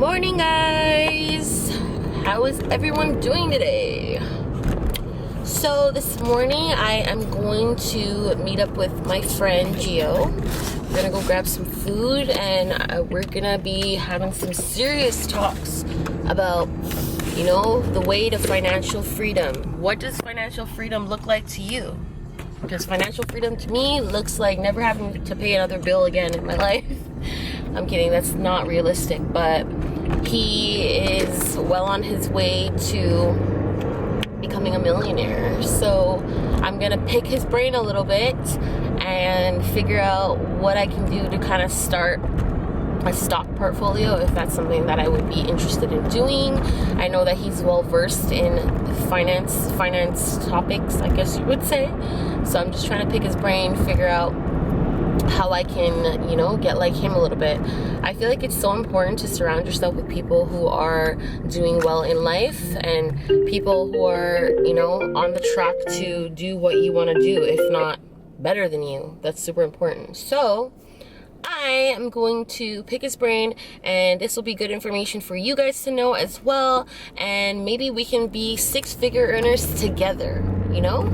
morning, guys. How is everyone doing today? So this morning I am going to meet up with my friend Gio. We're gonna go grab some food and we're gonna be having some serious talks about, you know, the way to financial freedom. What does financial freedom look like to you? Because financial freedom to me looks like never having to pay another bill again in my life. I'm kidding, that's not realistic, but he is well on his way to becoming a millionaire. So I'm gonna pick his brain a little bit and figure out what I can do to kind of start a stock portfolio, if that's something that I would be interested in doing. I know that he's well versed in finance topics, I guess you would say. So I'm just trying to pick his brain, figure out how I can, you know, get like him a little bit. I feel like it's so important to surround yourself with people who are doing well in life and people who are, you know, on the track to do what you want to do, if not better than you. That's super important. So I am going to pick his brain, and this will be good information for you guys to know as well, and maybe we can be six-figure earners together, you know?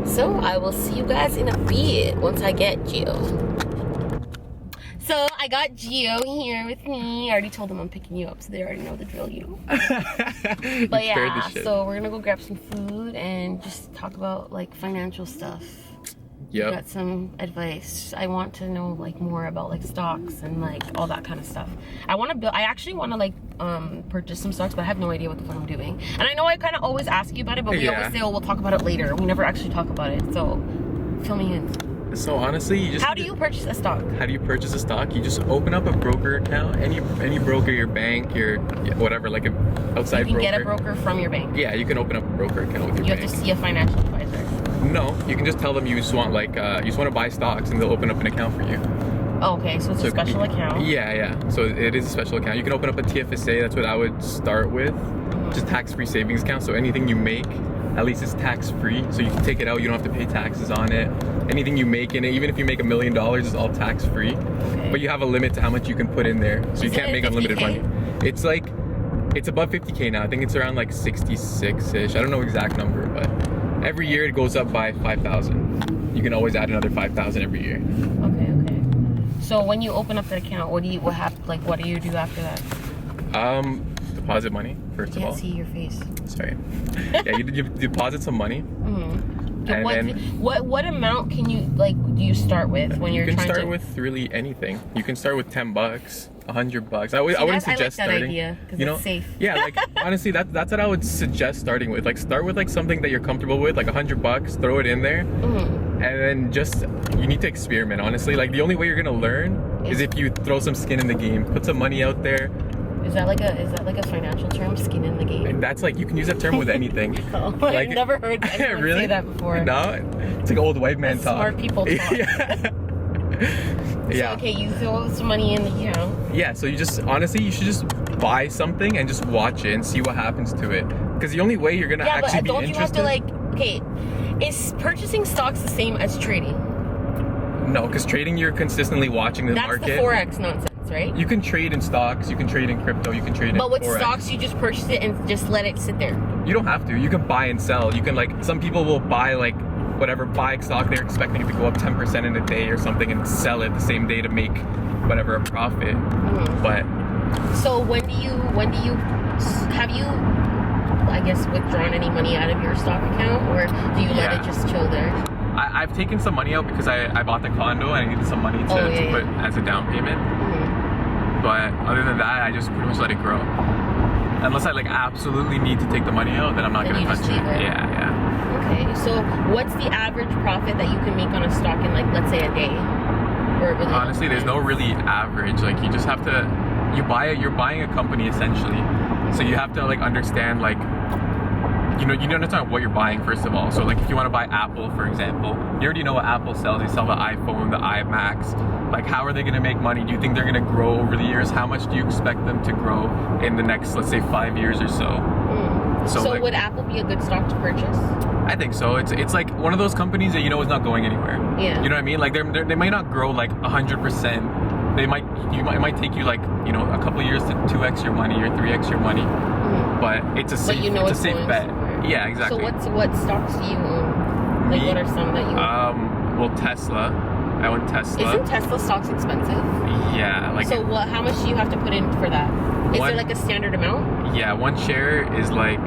So I will see you guys in a bit once I get Gio. So I got Gio here with me. I already told them I'm picking you up, so they already know the drill, you know? But yeah, so we're gonna go grab some food and just talk about like financial stuff. Yep. Got some advice. I want to know like more about like stocks and like all that kind of stuff. I actually want to like purchase some stocks, but I have no idea what the fuck I'm doing. And I know I kind of always ask you about it, but we always say, oh, we'll talk about it later. We never actually talk about it. So fill me in. So honestly, you just how do you purchase a stock? How do you purchase a stock? You just open up a broker account, any broker, your bank, your whatever, like an outside broker. You can get a broker from your bank. Yeah, you can open up a broker account with your bank. You have to see a financial advisor. No, you can just tell them you just want like you just want to buy stocks, and they'll open up an account for you. Oh, okay, so it's a special account. Yeah. So it is a special account. You can open up a TFSA. That's what I would start with. Just tax-free savings account. So anything you make, at least it's tax-free. So you can take it out. You don't have to pay taxes on it. Anything you make in it, even if you make $1 million, is all tax-free. Okay. But you have a limit to how much you can put in there. So you can't make unlimited money. It's like, it's above 50K now. I think it's around like 66-ish. I don't know exact number, but every year it goes up by 5,000. You can always add another 5,000 every year. Okay. So when you open up the account, what do you do after that? Deposit money first of all. Can't see your face. Sorry. Yeah, you deposit some money. And what amount can you do you start with when you're trying to? You can start with really anything. You can start with $10, $100. I wouldn't suggest starting. Idea, you know, it's safe. Yeah, like honestly, that's what I would suggest starting with. Like start with like something that you're comfortable with, like $100. Throw it in there, and then just you need to experiment. Honestly, like the only way you're gonna learn is if you throw some skin in the game, put some money out there. Is that like a financial term, skin in the game? And that's like, you can use that term with anything. Like, I've never heard anyone really? say that before. No, it's like old white man talk. Smart people talk. Yeah. So, okay, you throw some money in the account. Yeah, so you just, honestly, you should just buy something and just watch it and see what happens to it. Because the only way you're gonna actually be interested. Yeah, but don't you have to okay, is purchasing stocks the same as trading? No, because trading, you're consistently watching the market. That's the Forex nonsense. Right? You can trade in stocks, you can trade in crypto, you can trade in But with Forex. stocks, you just purchase it and just let it sit there. You don't have to. You can buy and sell. You can some people will buy buy stock, they're expecting it to go up 10% in a day or something and sell it the same day to make whatever a profit. But so have you I guess withdrawn any money out of your stock account, or do you let it just chill there? I've taken some money out because I bought the condo and I needed some money to put as a down payment. But other than that, I just pretty much let it grow. Unless I absolutely need to take the money out, then I'm not going to touch it. Yeah. Okay, so what's the average profit that you can make on a stock in let's say a day? Or really honestly, there's no really average. Like you just have to, you're buying a company essentially. So you have to understand you need to understand what you're buying first of all. So if you want to buy Apple, for example, you already know what Apple sells. They sell the iPhone, the iMacs. How are they going to make money? Do you think they're going to grow over the years? How much do you expect them to grow in the next, let's say, 5 years or so? So would Apple be a good stock to purchase? I think so. It's like one of those companies that is not going anywhere. Yeah. You know what I mean? They might not grow 100% it might take you like, you know, a couple years to 2x your money or 3x your money, but it's a safe, it's a safe bet. Somewhere. Yeah, exactly. So what stocks do you own? Like, what are some that you own? Well, Tesla. I own Tesla. Isn't Tesla stocks expensive? Yeah, like. So how much do you have to put in for that? Is there like a standard amount? Yeah, one share is like,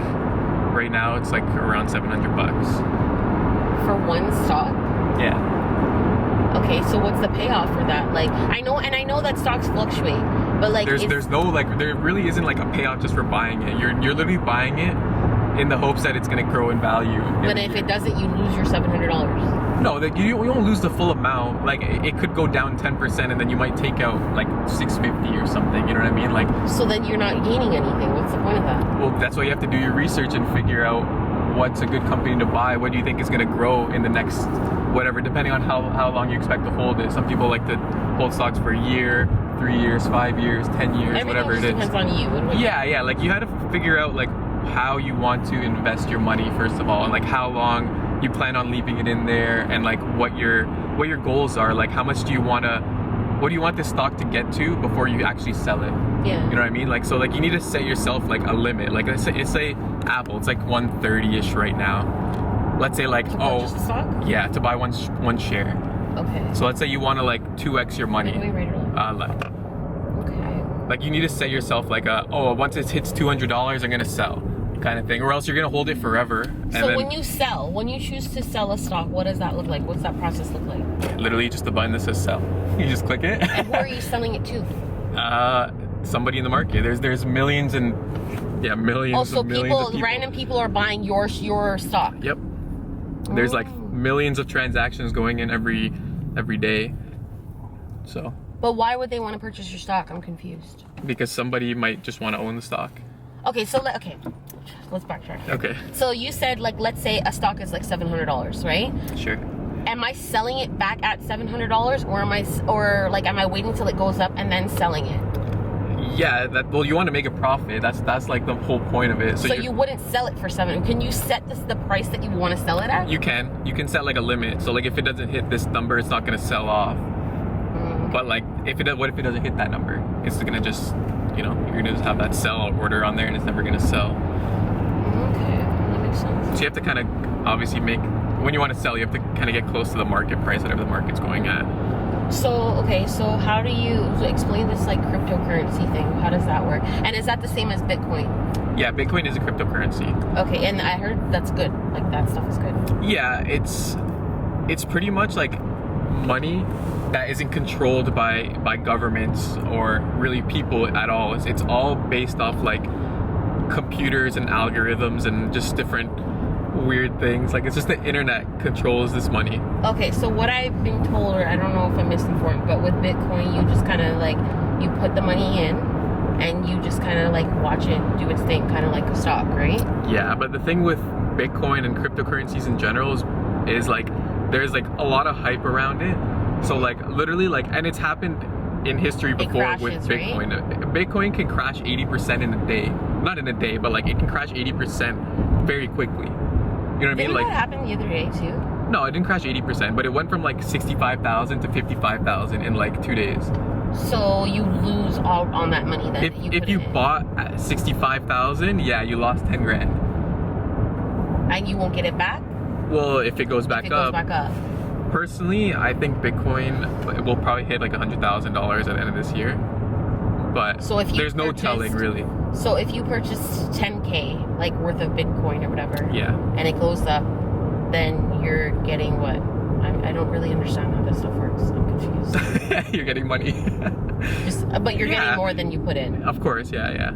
right now it's like around $700. For one stock? Yeah. Okay, so what's the payoff for that? Like, I know that stocks fluctuate, but like there's no like, there really isn't like a payoff just for buying it. You're literally buying it in the hopes that it's gonna grow in value. But if it doesn't, you lose your $700. No, that you won't lose the full amount. Like, it could go down 10%, and then you might take out like $650 or something. You know what I mean? Like. So then you're not gaining anything. What's the point of that? Well, that's why you have to do your research and figure out what's a good company to buy. What do you think is gonna grow in the next whatever, depending on how long you expect to hold it. Some people like to hold stocks for a year, 3 years, 5 years, 10 years, whatever it is. Depends on you. Yeah. Like, you had to figure out like how you want to invest your money first of all, and like how long you plan on leaving it in there, and like what your goals are. Like, how much what do you want this stock to get to before you actually sell it? Yeah. You know what I mean? Like, so like you need to set yourself like a limit. Like, let's say Apple, it's like 130-ish right now. Let's say like, to purchase the stock? Yeah, to buy one share. Okay. So let's say you want to like 2x your money. Right or left? Left. Okay. Like, you need to set yourself like once it hits $200, I'm gonna sell, kind of thing, or else you're gonna hold it forever. So when you choose to sell a stock, what does that look like? What's that process look like? Literally just a button that says sell. You just click it. And who are you selling it to? Somebody in the market. There's millions and millions. So of millions of people. random people are buying your stock. Yep. There's like millions of transactions going in every day. So. But why would they want to purchase your stock? I'm confused. Because somebody might just want to own the stock. Okay, let's backtrack. Okay. So you said, like, let's say a stock is like $700, right? Sure. Am I selling it back at $700, or am I waiting till it goes up and then selling it? Yeah, well, you want to make a profit. That's like the whole point of it. So you wouldn't sell it for $700. Can you set the price that you want to sell it at? You can set like a limit. So like, if it doesn't hit this number, it's not gonna sell off. But like, what if it doesn't hit that number? It's gonna just, you're gonna just have that sell order on there, and it's never gonna sell. Okay, that makes sense. So you have to kind of obviously when you want to sell, you have to kind of get close to the market price, whatever the market's going at. So how do you explain this like cryptocurrency thing? How does that work? And is that the same as Bitcoin? Yeah, Bitcoin is a cryptocurrency. Okay, and I heard that's good. Like, that stuff is good. Yeah, it's pretty much like money that isn't controlled by governments or really people at all. It's all based off like computers and algorithms and just different weird things. Like, it's just the internet controls this money. Okay, so what I've been told, or I don't know if I'm misinformed, but with Bitcoin, you just kind of like, you put the money in and you just kind of like watch it do its thing, kind of like a stock, right? Yeah, but the thing with Bitcoin and cryptocurrencies in general is like, there's like a lot of hype around it. So like, literally, like, and it's happened in history before crashes, with Bitcoin. Right? Bitcoin can crash 80% in a day. Not in a day, but like, it can crash 80% very quickly. You know what I mean? Like, that happened the other day too? No, it didn't crash 80%, but it went from like 65,000 to 55,000 in like 2 days. So you lose all on that money then? If you bought at 65,000, yeah, you lost 10 grand. And you won't get it back? Well, if it goes back up. Personally, I think Bitcoin will probably hit like $100,000 at the end of this year. But there's no telling, really. So if you purchase 10K, like, worth of Bitcoin or whatever, yeah, and it goes up, then you're getting what? I don't really understand how this stuff works. I'm confused. You're getting money. But you're getting more than you put in. Of course, yeah.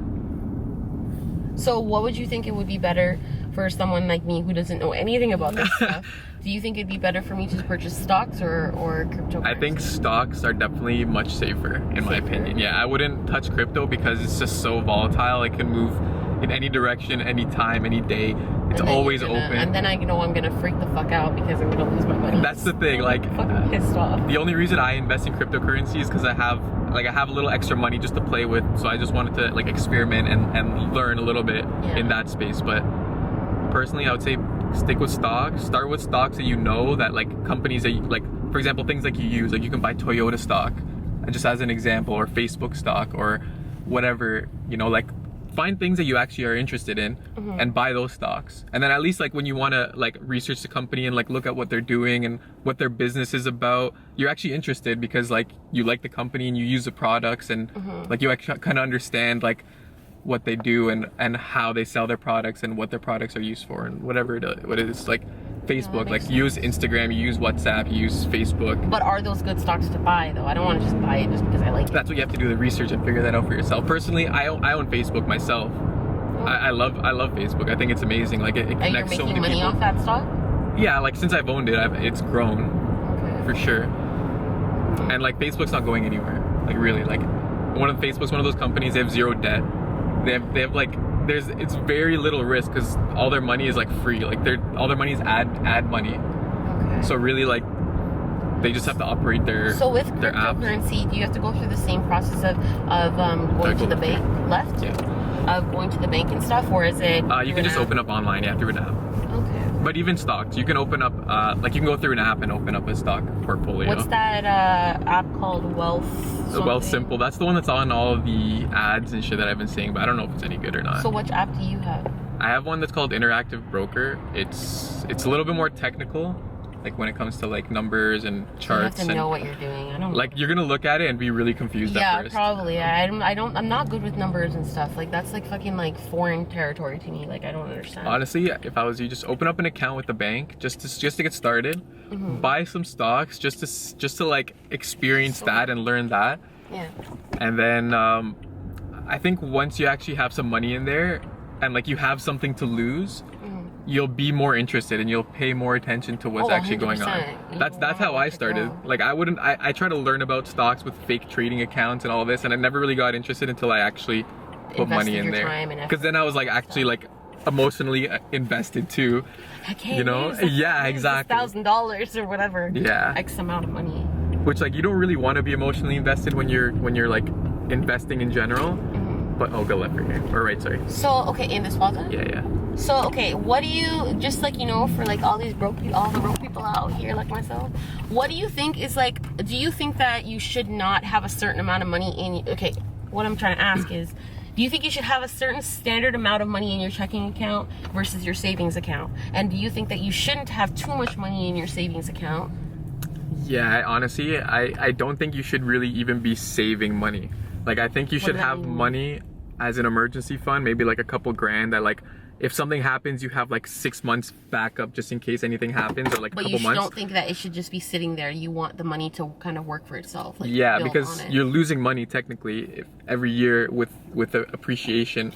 So what would you think it would be better for someone like me who doesn't know anything about this stuff? Do you think it'd be better for me to purchase stocks or cryptocurrency? I think stocks are definitely much safer, in my opinion. Yeah, I wouldn't touch crypto because it's just so volatile. It can move in any direction, any time, any day. It's always open. And then I know I'm gonna freak the fuck out because I'm gonna lose my money. That's the thing. Like, I'm fucking pissed off. The only reason I invest in cryptocurrency is because I have a little extra money just to play with. So I just wanted to like experiment and learn a little bit in that space. But personally, I would say stick with stocks. Start with stocks that you know, that like companies that you, like, for example, things like you use. Like, you can buy Toyota stock. just as an example, or Facebook stock or whatever, you know, like find things that you actually are interested in and buy those stocks. And then at least like when you want to like research the company and like look at what they're doing and what their business is about, you're actually interested because like you like the company and you use the products and like you actually kind of understand like what they do and how they sell their products and what their products are used for and whatever what it is. Like Facebook, like you use Instagram, you use WhatsApp, you use Facebook. But are those good stocks to buy though? I don't want to just buy it just because I like it. That's what you have to do, the research and figure that out for yourself. Personally, I own Facebook myself. I love Facebook. I think it's amazing. Like it connects so many people. Are you making money off that stock? Yeah, like since I've owned it, it's grown for sure. And like Facebook's not going anywhere. Like really, like Facebook's one of those companies. They have zero debt. They have like it's very little risk because all their money is like free. Like all their money is ad money. Okay. So really like they just have to operate their So with their cryptocurrency, do you have to go through the same process of going to the bank? Left? Yeah. Of going to the bank and stuff, or is it? You can just open up online, through an app. Okay. But even stocks, you can open up like you can go through an app and open up a stock portfolio. What's that app called? Wealth Simple. That's the one that's on all of the ads and shit that I've been seeing, but I don't know if it's any good or not. So which app do you have? I have one that's called Interactive Broker. It's a little bit more technical, like when it comes to like numbers and charts. You have to know what you're doing. I don't know. Like you're gonna look at it and be really confused at first. Yeah, probably. I'm not good with numbers and stuff. Like that's like fucking like foreign territory to me. Like I don't understand. Honestly, if I was you, just open up an account with the bank just to get started. Buy some stocks just to like experience that and learn that. Yeah. And then I think once you actually have some money in there and like you have something to lose, you'll be more interested and you'll pay more attention to what's actually going on. That's how I started. Like I try to learn about stocks with fake trading accounts and all this, and I never really got interested until I actually put money in there. Because then I was like actually like emotionally invested too. You know? Yeah, exactly. $1,000 or whatever. Yeah. X amount of money. Which like you don't really want to be emotionally invested when you're like investing in general. But go left right here. Or right, sorry. So okay, in this plaza? Yeah. So okay, what do you, just like, you know, for like all the broke people out here like myself, what do you think is like, do you think that you should not have a certain amount of money in, okay, what I'm trying to ask is, do you think you should have a certain standard amount of money in your checking account versus your savings account? And do you think that you shouldn't have too much money in your savings account? Yeah, honestly, I don't think you should really even be saving money. Like I think you should have money as an emergency fund, maybe like a couple grand that like if something happens, you have like 6 months backup just in case anything happens, or like a couple months. But you don't think that it should just be sitting there. You want the money to kind of work for itself. Like yeah, because you're losing money technically every year with the appreciation.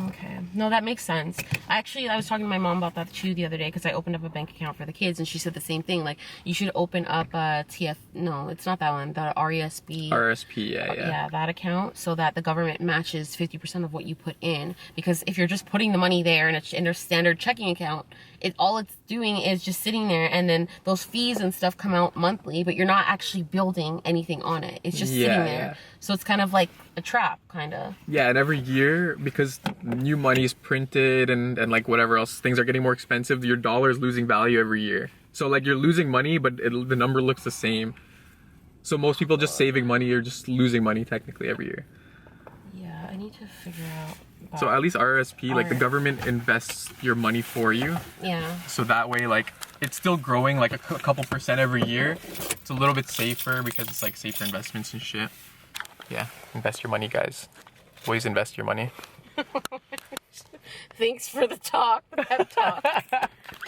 Okay. No, that makes sense. I was talking to my mom about that too the other day because I opened up a bank account for the kids and she said the same thing. Like, you should open up a no, it's not that one, the RESP. RSP, yeah. Yeah, that account, so that the government matches 50% of what you put in. Because if you're just putting the money there in a standard checking account, all it's doing is just sitting there, and then those fees and stuff come out monthly, but you're not actually building anything on it. It's just sitting there. Yeah. So it's kind of like a trap, kind of. Yeah, and every year, because new money is printed and like whatever else, things are getting more expensive, your dollar is losing value every year. So like you're losing money, but the number looks the same. So most people just saving money are just losing money technically every year. Yeah, I need to figure out. So at least RRSP, like the government invests your money for you. Yeah. So that way, like, it's still growing like a couple percent every year. It's a little bit safer because it's like safer investments and shit. Yeah, invest your money, guys. Always invest your money. Thanks for the talk. Pep talk.